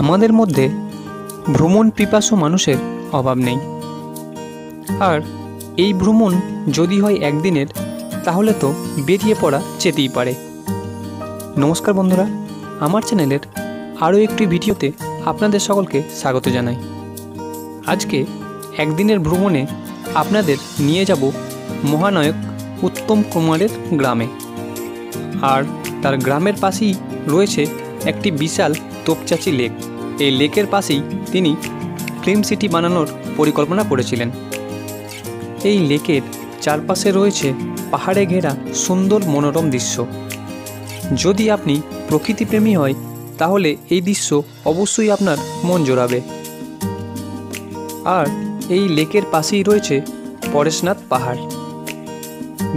আমাদের মধ্যে ভ্রমণ পিপাসু মানুষের অভাব নেই। আর এই ভ্রমণ যদি হয় একদিনের, তাহলে তো বেরিয়ে পড়া যেতেই পারে। নমস্কার বন্ধুরা, আমার চ্যানেলের আরও একটি ভিডিওতে আপনাদের সকলকে স্বাগত জানাই। আজকে একদিনের ভ্রমণে আপনাদের নিয়ে যাব মহানায়ক উত্তম কুমারের গ্রামে। আর তার গ্রামের পাশেই রয়েছে একটি বিশাল তোপচাঁচি লেক। এই লেকের পাশেই তিনি ফিল্ম সিটি বানানোর পরিকল্পনা করেছিলেন। এই লেকের চারপাশে রয়েছে পাহাড়ে ঘেরা সুন্দর মনোরম দৃশ্য। যদি আপনি প্রকৃতিপ্রেমী হয় তাহলে এই দৃশ্য অবশ্যই আপনার মন জোড়াবে। আর এই লেকের পাশেই রয়েছে পরেশনাথ পাহাড়।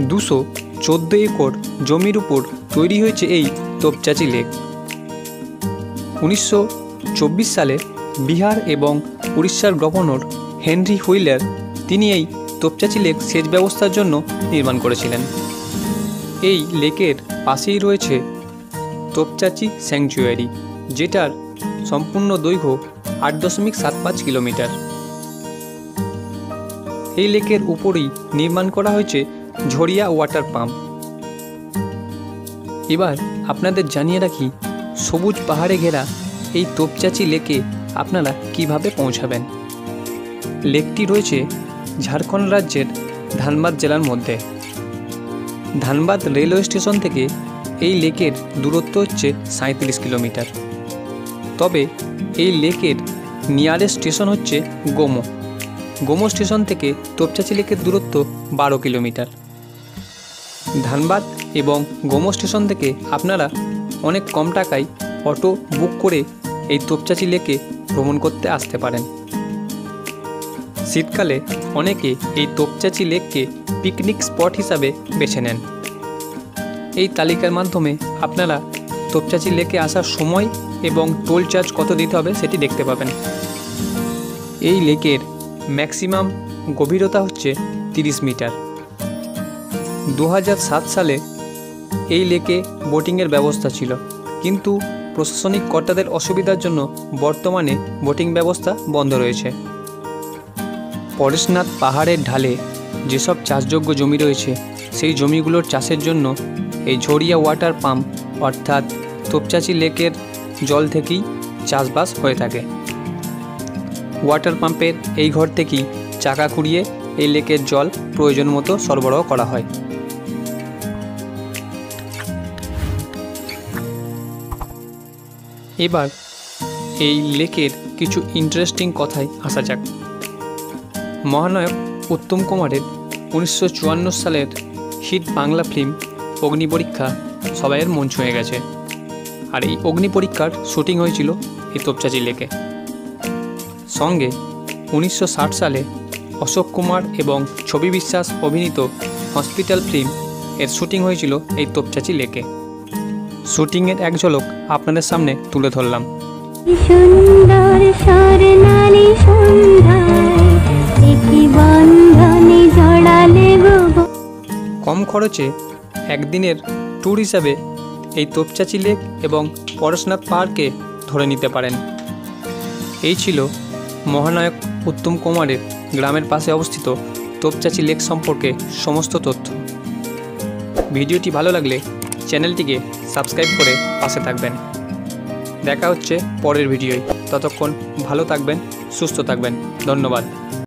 214 একর জমির উপর তৈরি হয়েছে এই তোপচাঁচি লেক। 1924 সালে বিহার এবং উড়িষ্যার গভর্নর হেনরি হুইলার তিনি এই তোপচাঁচি লেক সেচ ব্যবস্থার জন্য নির্মাণ করেছিলেন। এই লেকের পাশেই রয়েছে তোপচাঁচি স্যাংচুয়ারি, যেটার সম্পূর্ণ দৈর্ঘ্য 8.75 কিলোমিটার। এই লেকের উপরেই নির্মাণ করা হয়েছে ঝরিয়া ওয়াটার পাম্প। এবার আপনাদের জানিয়ে রাখি, সবুজ পাহাড়ে ঘেরা এই তোপচাঁচি লেকে আপনারা কিভাবে পৌঁছাবেন। লেকটি রয়েছে ঝাড়খণ্ড রাজ্যের ধানবাদ জেলার মধ্যে। ধানবাদ রেলওয়ে স্টেশন থেকে এই লেকের দূরত্ব হচ্ছে 37 কিলোমিটার। তবে এই লেকের নিয়ারেস্ট স্টেশন হচ্ছে গোমো। গোমো স্টেশন থেকে তোপচাঁচি লেকের দূরত্ব 12 কিলোমিটার। ধানবাদ এবং গোমো স্টেশন থেকে আপনারা অনেক কম টাকায় অটো বুক করে এই তোপচাঁচি লেকে ভ্রমণ করতে আসতে পারেন। শীতকালে অনেকে এই তোপচাঁচি লেককে পিকনিক স্পট হিসাবে বেছে নেন। এই তালিকার মাধ্যমে আপনারা তোপচাঁচি লেকে আসার সময় এবং টোল চার্জ কত দিতে হবে সেটি দেখতে পাবেন। এই লেকের ম্যাক্সিমাম গভীরতা হচ্ছে 30 মিটার। 2007 সালে এই লেকে বোটিংয়ের ব্যবস্থা ছিল, কিন্তু প্রশাসনিক কর্তাদের অসুবিধার জন্য বর্তমানে বোটিং ব্যবস্থা বন্ধ রয়েছে। পরেশনাথ পাহাড়ের ঢালে যেসব চাষযোগ্য জমি রয়েছে, সেই জমিগুলোর চাষের জন্য এই ঝরিয়া ওয়াটার পাম্প অর্থাৎ তোপচাঁচি লেকের জল থেকেই চাষবাস হয়ে থাকে। ওয়াটার পাম্পের এই ঘর থেকেই চাকা ঘুরিয়ে এই লেকের জল প্রয়োজন মতো সরবরাহ করা হয়। এবার এই লেকের কিছু ইন্টারেস্টিং কথায় আসা যাক। মহানায়ক উত্তম কুমারের 1954 সালের হিট বাংলা ফিল্ম অগ্নিপরীক্ষা সবাইয়ের মন ছুঁয়ে গেছে। আর এই অগ্নিপরীক্ষার শুটিং হয়েছিল এই তোপচাঁচি লেকে। সঙ্গে 1960 সালে অশোক কুমার এবং ছবি বিশ্বাস অভিনীত হসপিটাল ফিল্ম এর শুটিং হয়েছিল এই তোপচাঁচি লেকে। শুটিংয়ের এক ঝলক আপনাদের সামনে তুলে ধরলাম। কম খরচে একদিনের ট্যুর হিসাবে এই তোপচাঁচি লেক এবং পরেশনাথ পাহাড়কে ধরে নিতে পারেন। এই ছিল মহানায়ক উত্তম কুমারের গ্রামের পাশে অবস্থিত তোপচাঁচি লেক সম্পর্কে সমস্ত তথ্য। ভিডিওটি ভালো লাগলে চ্যানেলটিকে সাবস্ক্রাইব করে পাশে থাকবেন। দেখা হচ্ছে পরের ভিডিওয়। ততক্ষণ ভালো থাকবেন, সুস্থ থাকবেন। ধন্যবাদ।